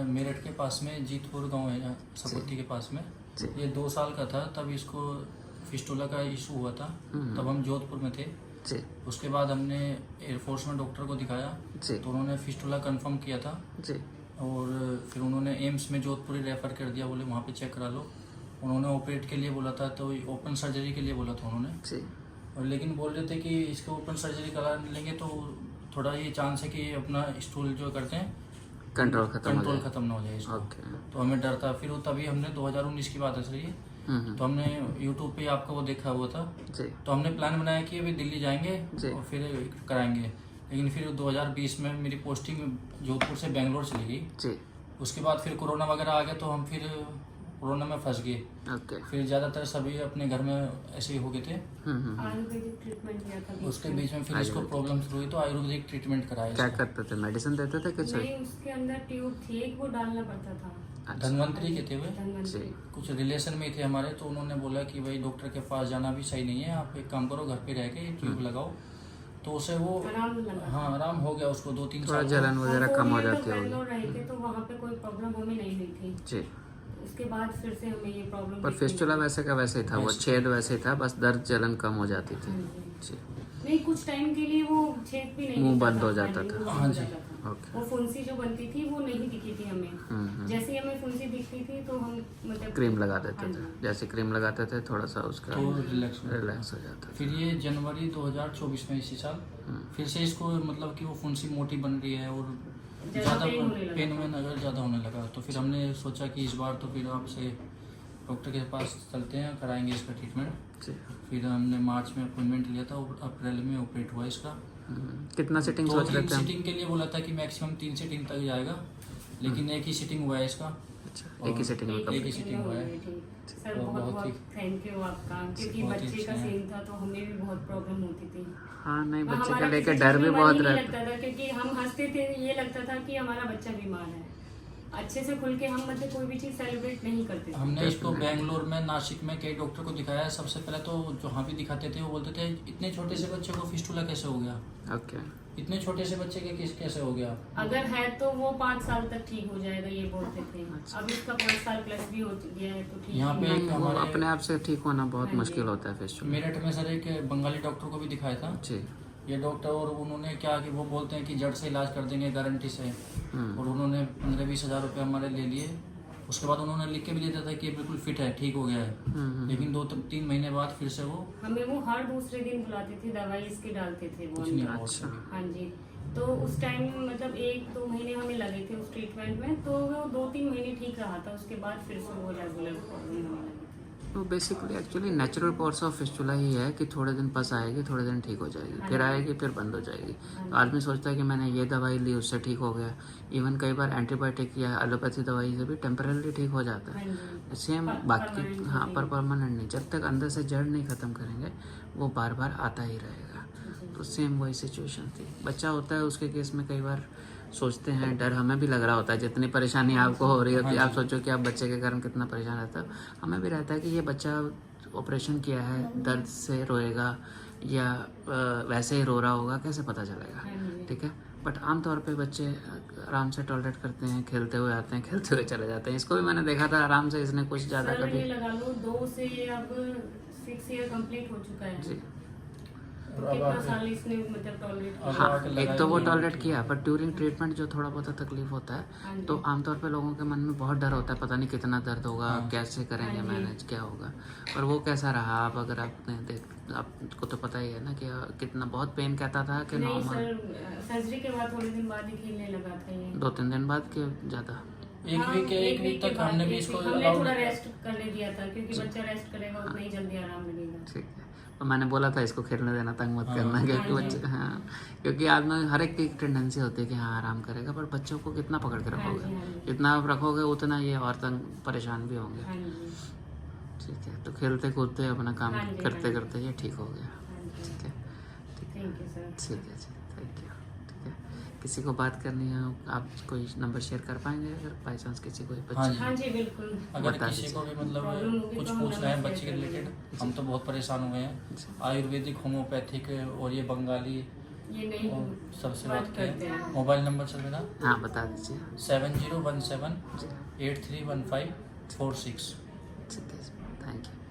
मेरठ के पास में जीतपुर गांव है, सपुती के पास में। जी। ये 2 साल का था तब इसको फिस्टुला का इशू हुआ था। तब हम जोधपुर में थे। जी उसके बाद हमने एयरफोर्स में डॉक्टर को दिखाया जी तो उन्होंने फिस्टुला कंफर्म किया था जी और फिर उन्होंने एम्स में जोधपुर ही रेफ़र कर दिया, बोले वहाँ पे चेक करा लो। उन्होंने ऑपरेट के लिए बोला था, तो ओपन सर्जरी के लिए बोला था उन्होंने। जी और लेकिन बोल रहे थे कि इसको ओपन सर्जरी करा लेंगे तो थोड़ा ये चांस है कि अपना स्टूल जो करते हैं कंट्रोल कंट्रोल खत्म ना हो जाए इसको। ओके। तो हमें डर था। फिर वो तभी हमने 2019 की बात है सर ये, तो हमने यूट्यूब पे आपका वो देखा हुआ था। जी तो हमने प्लान बनाया कि अभी दिल्ली जाएंगे जी। और फिर कराएंगे। लेकिन फिर 2020 में मेरी पोस्टिंग जोधपुर से बेंगलोर चली गई। जी उसके बाद फिर कोरोना वगैरह आ गया तो हम फिर कोरोना में फंस गए। ओके। फिर ज़्यादातर सभी अपने घर में ऐसे ही हो गए थे। आयुर्वेदिक ट्रीटमेंट लिया था उसके बीच में फिर इसको प्रॉब्लम शुरू हुई तो आयुर्वेदिक ट्रीटमेंट कराया क्या इसको। करते थे, मेडिसिन देते थे कुछ? नहीं, उसके अंदर ट्यूब थी एक, वो डालना पड़ता था। अच्छा। धनवंतरी के थे वे, धनवंतरी। जी कुछ रिलेशन में ही थे हमारे। तो उन्होंने बोला कि भाई डॉक्टर के पास जाना भी सही नहीं है, आप एक काम करो घर पे रह के ट्यूब लगाओ। तो उसे वो आराम लगा। हाँ आराम हो गया उसको 2-3 थोड़ा साल। जलन वगैरह हम कम हो 4 ईयर जाती तक होगी। बेंगलोर रहे थे तो वहाँ पे कोई प्रॉब्लम हमें नहीं हुई थी। जी। उसके बाद फिर से हमें ये प्रॉब्लम पर फिस्टुला वैसे का वैसे ही था, वो छेद वैसे ही था, बस दर्द जलन कम हो जाती थी। जी। नहीं, कुछ टाइम के लिए वो छेद भी नहीं मुंह दिखता बंद था, हो जाता मुंह था। बंद हाँ हो जी। जाता था। ओके। वो फुंसी जो बनती थी वो नहीं दिखी थी हमें। जैसे ही हमें फुंसी दिखती थी तो हम मतलब क्रीम लगा देते हाँ थे, जी। जैसे क्रीम लगाते थे थोड़ा सा उसका तो रिलैक्स हो। रिलैक्स हो जाता था। फिर ये जनवरी 2024 में इसी साल फिर से इसको मतलब कि वो फुंसी मोटी बन रही है और ज़्यादा पेन होने लगा। पेन में अगर ज़्यादा होने लगा। तो फिर हमने सोचा कि इस बार तो फिर आपसे डॉक्टर के पास चलते हैं, कराएंगे इसका ट्रीटमेंट। जी। फिर हमने मार्च में अपॉइंटमेंट लिया था और अप्रैल में ऑपरेट हुआ इसका। कितना सिटिंग सोच रहे 2-3 थे हम? सीटिंग के लिए बोला था कि मैक्सिमम 3 सीटिंग तक जाएगा, लेकिन एक ही सीटिंग हुआ है इसका। अच्छा, एक ही सिटिंग में एक कम? ही सीटिंग हुआ है। सर और बहुत बहुत ही- बहुत थैंक यू आपका, क्योंकि बहुत ही बच्चे का अच्छे हैं। सीन था तो हमें भी बहुत प्रॉब्लम होती थी। हाँ नहीं, बच्चे हमारा का लेके किसी डर चीज़ भी में बहुत मन नहीं रहता। लगता था, क्योंकि हम हंसते थे, ये लगता था कि हमारा बच्चा बीमार है। अच्छे से खुल के हम मतलब कोई भी चीज़ सेलिब्रेट नहीं करते थे। हमने इसको बेंगलोर में, नासिक में कई डॉक्टर को दिखाया। सबसे पहले तो जहाँ भी दिखाते थे वो बोलते थे इतने छोटे से बच्चे को फिस्टुला कैसे हो गया, ओके। इतने छोटे से बच्चे के कैसे हो गया। अगर है तो वो 5 साल तक ठीक हो जाएगा, ये बोलते थे। अब इसका 5 साल प्लस भी हो गया है तो ठीक यहाँ पे है। एक वो हमारे अपने आप से ठीक होना बहुत मुश्किल होता है फिस्टुला। मेरठ में सर एक बंगाली डॉक्टर को भी दिखाया था जी। ये डॉक्टर, और उन्होंने क्या कि वो बोलते हैं कि जड़ से इलाज कर देंगे गारंटी से। और उन्होंने 15-20 हज़ार रुपये हमारे ले लिए। उसके बाद उन्होंने लिख के भी दिया था कि ये बिल्कुल फिट है, ठीक हो गया है। लेकिन 2-3 महीने बाद फिर से वो हमें वो हर दूसरे दिन बुलाते थे, दवाई इसके डालते थे वो कुछ नहीं अंदर। हुआ अच्छा। उसको। हाँ जी। तो उस टाइम मतलब 1-2 महीने हमें लगे थे उस ट्रीटमेंट में, तो वो 2-3 महीने ठीक रहा था। उसके बाद फिर से वो रेगुलर प्रॉब्लम होने लगी थी। तो basically actually natural course of fistula ही है कि थोड़े दिन पस आएगी, थोड़े दिन ठीक हो जाएगी, फिर आएगी, फिर बंद हो जाएगी। तो आदमी सोचता है कि मैंने ये दवाई ली उससे ठीक हो गया। इवन कई बार एंटीबायोटिक या एलोपैथी दवाई से भी टेम्पररी ठीक हो जाता हाँ है। जी। सेम बाकी permanent हाँ, नहीं। पर परमानेंट नहीं। जब तक अंदर से जड़ नहीं ख़त्म करेंगे वो बार बार आता ही रहेगा। तो सेम वही सिचुएशन थी। बच्चा होता है उसके केस में कई बार सोचते हैं, डर हमें भी लग रहा होता है। जितनी परेशानी आपको हो रही होती है, आप सोचो कि आप बच्चे के कारण कितना परेशान रहता है। हमें भी रहता है कि ये बच्चा ऑपरेशन किया है, दर्द से रोएगा या वैसे ही रो रहा होगा, कैसे पता चलेगा? ठीक है। बट आमतौर पे बच्चे आराम से टॉलरेट करते हैं, खेलते हुए आते हैं, खेलते हुए चले जाते हैं। इसको भी मैंने देखा था आराम से, इसने कुछ ज़्यादा सर कभी ये लगा लो 2 से अब 6 ईयर कंप्लीट हो चुका है। जी। तो कितना साल इसने मतलब टॉलरेट किया। हाँ, एक तो वो टॉलरेट किया, पर ड्यूरिंग ट्रीटमेंट जो थोड़ा बहुत तकलीफ होता हाँ है जी। तो आमतौर पे लोगों के मन में बहुत डर होता है, पता नहीं कितना दर्द होगा, कैसे करेंगे हाँ जी। मैनेज, क्या होगा। पर वो कैसा रहा? आप अगर आपने आपको तो पता ही है ना कि कितना बहुत पेन कहता था कि नहीं नॉर्मल सर, सर्जरी के बाद थोड़े दिन बाद ही खेलने लगा था ये। 2-3 दिन बाद के ज़्यादा? एक वीक तक हमने भी इसको हमने allow थोड़ा नहीं- रेस्ट करने दिया था, क्योंकि बच्चा रेस्ट करेगा उतना ही जल्दी आराम मिलेगा। ठीक है। तो मैंने बोला था इसको खेलने देना, तंग मत करना, क्योंकि बच्चे हाँ, क्योंकि आदमी हर एक की टेंडेंसी होती है कि हाँ आराम करेगा, पर बच्चों को कितना पकड़ के रखोगे? जितना आप रखोगे उतना ये और तंग परेशान भी होंगे। हाँ जी। ठीक है। तो खेलते कूदते अपना काम हाँ जी, करते हाँ जी। करते ये ठीक हो गया। हाँ जी। ठीक है। ठीक है। Thank you sir. ठीक है जी, थैंक यू। ठीक है। किसी को बात करनी है आप कोई नंबर शेयर कर पाएंगे अगर बाई चांस किसी को हाँ जी। हाँ जी बिल्कुल। अगर बता किसी को भी मतलब प्रॉब्लम होगी कुछ तो हम पूछना है नंबर बच्चे के शेयर कर रिलेटेड, हम तो बहुत परेशान हुए हैं। आयुर्वेदिक, होम्योपैथिक और ये बंगाली ये नहीं और सबसे बात बात करते किया। हैं। मोबाइल नंबर सर मेरा हाँ बता दीजिए। 7017 जी 8315 46। ठीक है, थैंक यू।